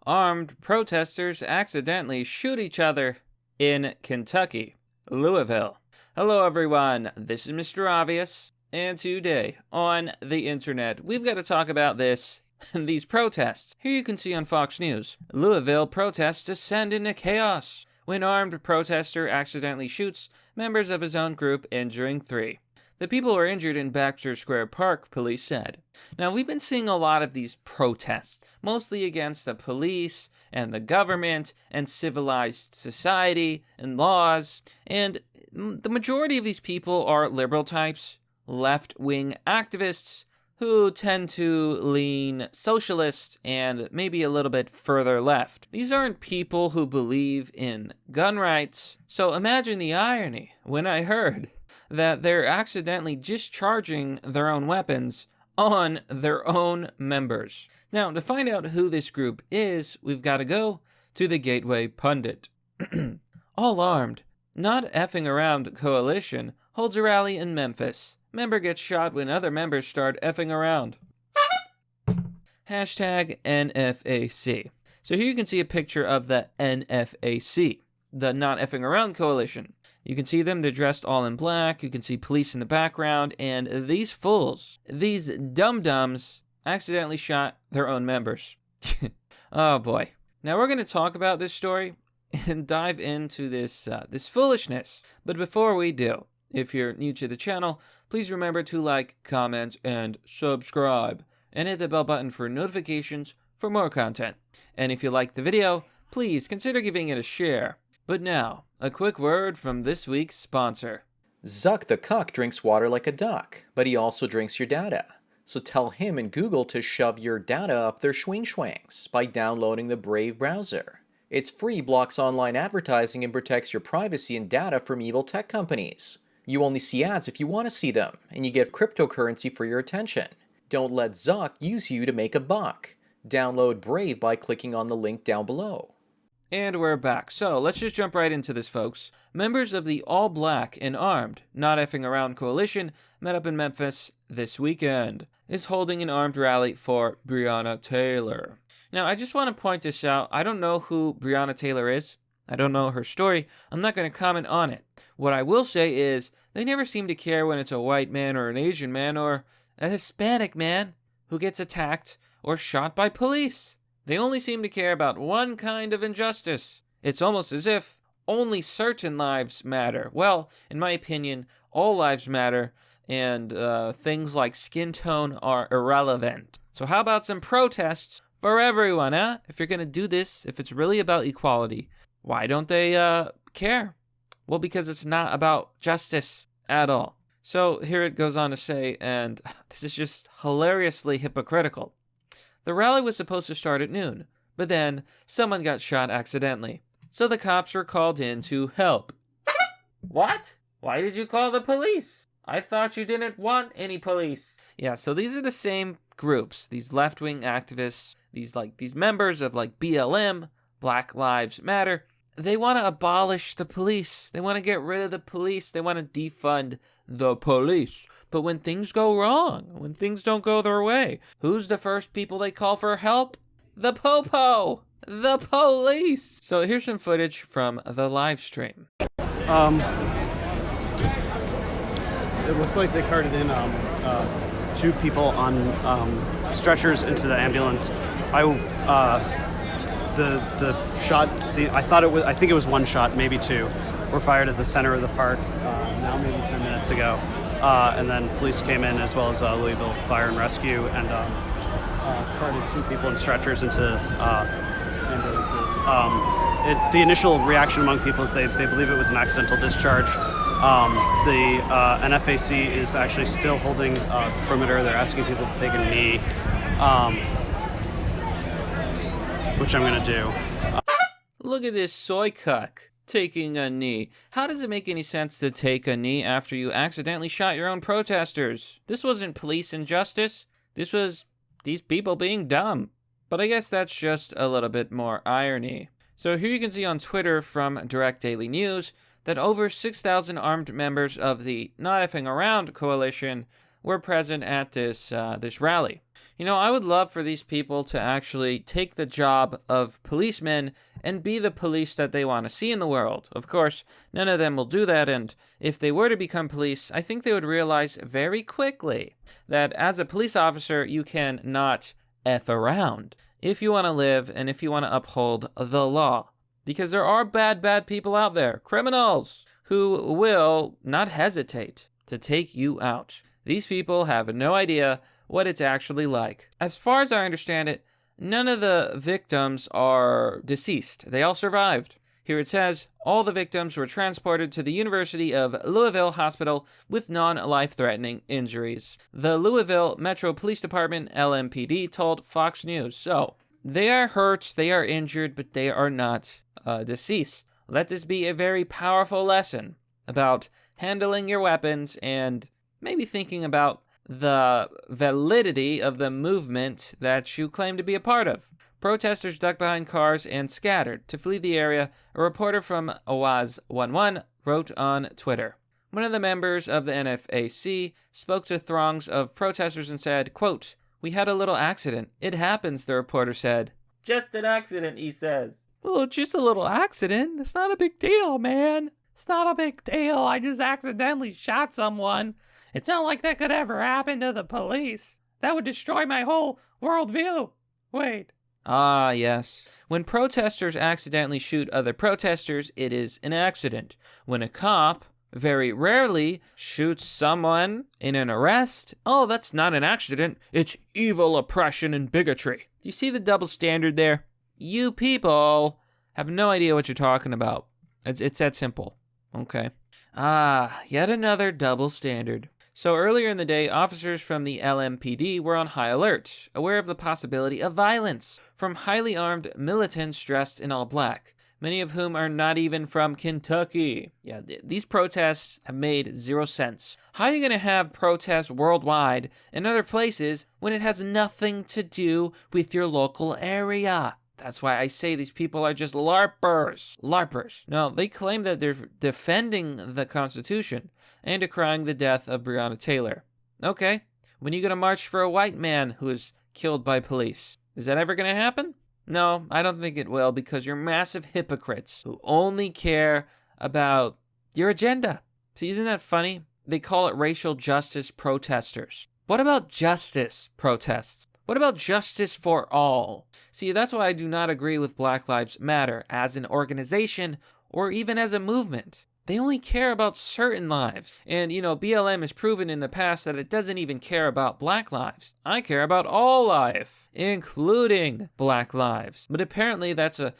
Armed protesters accidentally shoot each other in Kentucky, Louisville. Hello everyone, this is Mr. Obvious, and today on the internet, we've got to talk about these protests. Here you can see on Fox News, Louisville protests descend into chaos when armed protester accidentally shoots members of his own group, injuring 3. The people were injured in Baxter Square Park, police said. Now, we've been seeing a lot of these protests, mostly against the police and the government and civilized society and laws, and the majority of these people are liberal types, left-wing activists who tend to lean socialist and maybe a little bit further left. These aren't people who believe in gun rights, so imagine the irony when I heard that they're accidentally discharging their own weapons on their own members. Now, to find out who this group is, we've got to go to the Gateway Pundit. All armed, not effing around coalition holds a rally in Memphis. Member gets shot when other members start effing around. Hashtag NFAC. So here you can see a picture of the NFAC, the Not Effing Around Coalition. You can see them, they're dressed all in black, you can see police in the background, and these fools, these dum-dums, accidentally shot their own members. Oh boy. Now we're going to talk about this story and dive into this foolishness. But before we do, if you're new to the channel, please remember to like, comment, and subscribe, and hit the bell button for notifications for more content. And if you like the video, please consider giving it a share. But now, a quick word from this week's sponsor. Zuck the cuck drinks water like a duck, but he also drinks your data. So tell him and Google to shove your data up their schwing-schwangs by downloading the Brave browser. It's free, blocks online advertising, and protects your privacy and data from evil tech companies. You only see ads if you want to see them, and you get cryptocurrency for your attention. Don't let Zuck use you to make a buck. Download Brave by clicking on the link down below. And we're back. So let's just jump right into this, folks. Members of the all-black and armed, not effing around coalition met up in Memphis this weekend. Is holding an armed rally for Breonna Taylor. Now, I just want to point this out. I don't know who Breonna Taylor is. I don't know her story. I'm not going to comment on it. What I will say is, they never seem to care when it's a white man or an Asian man or a Hispanic man who gets attacked or shot by police. They only seem to care about one kind of injustice. It's almost as if only certain lives matter. Well, in my opinion, all lives matter, and things like skin tone are irrelevant. So how about some protests for everyone, huh? If you're going to do this, if it's really about equality, why don't they care? Well, because it's not about justice at all. So here it goes on to say, and this is just hilariously hypocritical. The rally was supposed to start at noon, but then someone got shot accidentally. So the cops were called in to help. What? Why did you call the police? I thought you didn't want any police. Yeah, so these are the same groups, these left-wing activists, these members of BLM, Black Lives Matter. They want to abolish the police. They want to get rid of the police. They want to defund the police. But when things go wrong, when things don't go their way, who's the first people they call for help? The popo! The police! So here's some footage from the live stream. It looks like they carted in 2 people on stretchers into the ambulance. The shot, I think it was 1 shot, maybe 2, were fired at the center of the park now maybe 10 minutes ago. And then police came in, as well as Louisville Fire and Rescue, and carted 2 people in stretchers into ambulances. The initial reaction among people is they believe it was an accidental discharge. The NFAC is actually still holding perimeter. They're asking people to take a knee, which I'm going to do. Look at this soy cuck taking a knee. How does it make any sense to take a knee after you accidentally shot your own protesters? This wasn't police injustice. This was these people being dumb. But I guess that's just a little bit more irony. So here you can see on Twitter from Direct Daily News that over 6,000 armed members of the Not Effing Around coalition were present at this rally. You know, I would love for these people to actually take the job of policemen and be the police that they want to see in the world. Of course, none of them will do that, and if they were to become police, I think they would realize very quickly that as a police officer, you can not F around if you want to live and if you want to uphold the law. Because there are bad people out there, criminals, who will not hesitate to take you out. These people have no idea what it's actually like. As far as I understand it, none of the victims are deceased. They all survived. Here it says, all the victims were transported to the University of Louisville Hospital with non-life-threatening injuries. The Louisville Metro Police Department, LMPD, told Fox News. So, they are hurt, they are injured, but they are not deceased. Let this be a very powerful lesson about handling your weapons and maybe thinking about the validity of the movement that you claim to be a part of. Protesters ducked behind cars and scattered. To flee the area, a reporter from OWAS 11 wrote on Twitter. One of the members of the NFAC spoke to throngs of protesters and said, quote, "We had a little accident. It happens," the reporter said. Just an accident, he says. Well, just a little accident. It's not a big deal, man. It's not a big deal. I just accidentally shot someone. It's not like that could ever happen to the police. That would destroy my whole worldview. Wait. Ah, yes. When protesters accidentally shoot other protesters, it is an accident. When a cop, very rarely, shoots someone in an arrest, oh, that's not an accident. It's evil oppression and bigotry. Do you see the double standard there? You people have no idea what you're talking about. It's that simple. Okay. Ah, yet another double standard. So earlier in the day, officers from the LMPD were on high alert, aware of the possibility of violence from highly armed militants dressed in all black, many of whom are not even from Kentucky. Yeah, these protests have made 0 sense. How are you going to have protests worldwide in other places when it has nothing to do with your local area? That's why I say these people are just LARPers. LARPers. No, they claim that they're defending the Constitution and decrying the death of Breonna Taylor. Okay, when are you going to march for a white man who was killed by police? Is that ever going to happen? No, I don't think it will, because you're massive hypocrites who only care about your agenda. See, isn't that funny? They call it racial justice protesters. What about justice protests? What about justice for all? See, that's why I do not agree with Black Lives Matter as an organization or even as a movement. They only care about certain lives. And, you know, BLM has proven in the past that it doesn't even care about black lives. I care about all life, including black lives. But apparently that's a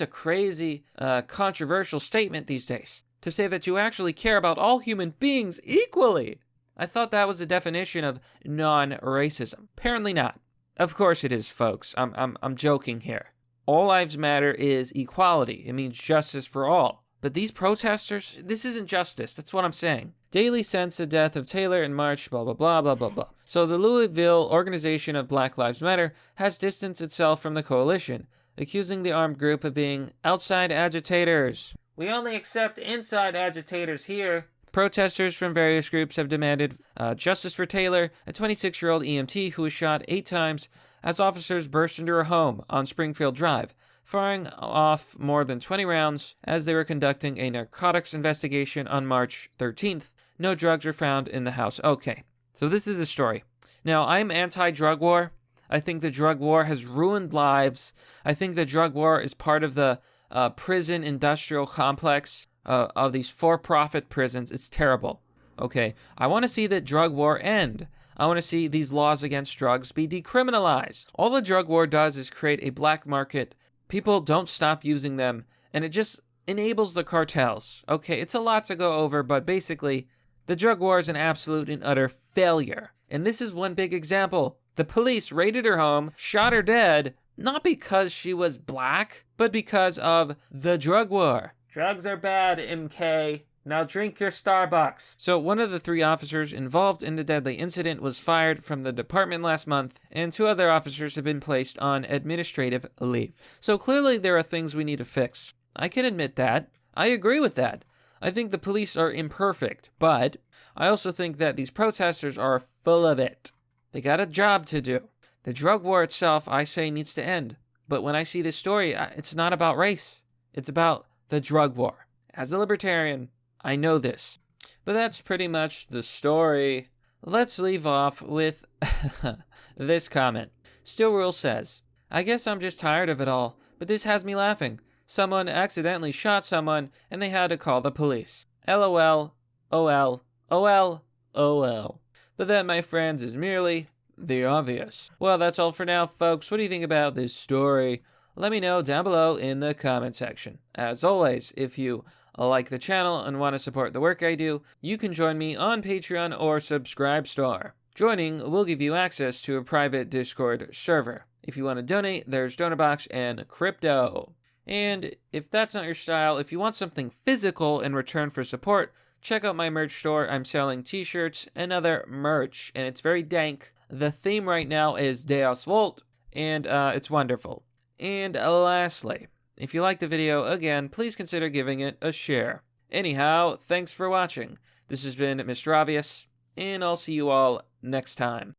crazy, controversial statement these days, to say that you actually care about all human beings equally. I thought that was the definition of non-racism. Apparently not. Of course it is, folks. I'm joking here. All lives matter is equality. It means justice for all. But these protesters, this isn't justice. That's what I'm saying. Daily since the death of Taylor in March, blah, blah, blah, blah, blah, blah. So the Louisville organization of Black Lives Matter has distanced itself from the coalition, accusing the armed group of being outside agitators. We only accept inside agitators here. Protesters from various groups have demanded justice for Taylor, a 26-year-old EMT who was shot 8 times as officers burst into her home on Springfield Drive, firing off more than 20 rounds as they were conducting a narcotics investigation on March 13th. No drugs were found in the house. Okay, so this is the story. Now, I'm anti-drug war. I think the drug war has ruined lives. I think the drug war is part of the prison industrial complex of these for-profit prisons. It's terrible. Okay, I want to see the drug war end. I want to see these laws against drugs be decriminalized. All the drug war does is create a black market. People don't stop using them, and it just enables the cartels. Okay, it's a lot to go over, but basically, the drug war is an absolute and utter failure. And this is one big example. The police raided her home, shot her dead, not because she was black, but because of the drug war. Drugs are bad, MK. Now drink your Starbucks. So one of the 3 officers involved in the deadly incident was fired from the department last month, and 2 other officers have been placed on administrative leave. So clearly there are things we need to fix. I can admit that. I agree with that. I think the police are imperfect, but I also think that these protesters are full of it. They got a job to do. The drug war itself, I say, needs to end. But when I see this story, it's not about race. It's about the drug war. As a libertarian, I know this. But that's pretty much the story. Let's leave off with this comment. Still Rule says, I guess I'm just tired of it all, but this has me laughing. Someone accidentally shot someone, and they had to call the police. LOL, OL, OL, OL. But that, my friends, is merely the obvious. Well, that's all for now, folks. What do you think about this story? Let me know down below in the comment section. As always, if you like the channel and want to support the work I do, you can join me on Patreon or Subscribestar. Joining will give you access to a private Discord server. If you want to donate, there's DonorBox and crypto. And if that's not your style, if you want something physical in return for support, check out my merch store. I'm selling t-shirts and other merch, and it's very dank. The theme right now is Deus Vult, and it's wonderful. And lastly, if you liked the video, again, please consider giving it a share. Anyhow, thanks for watching. This has been Mr. Obvious, and I'll see you all next time.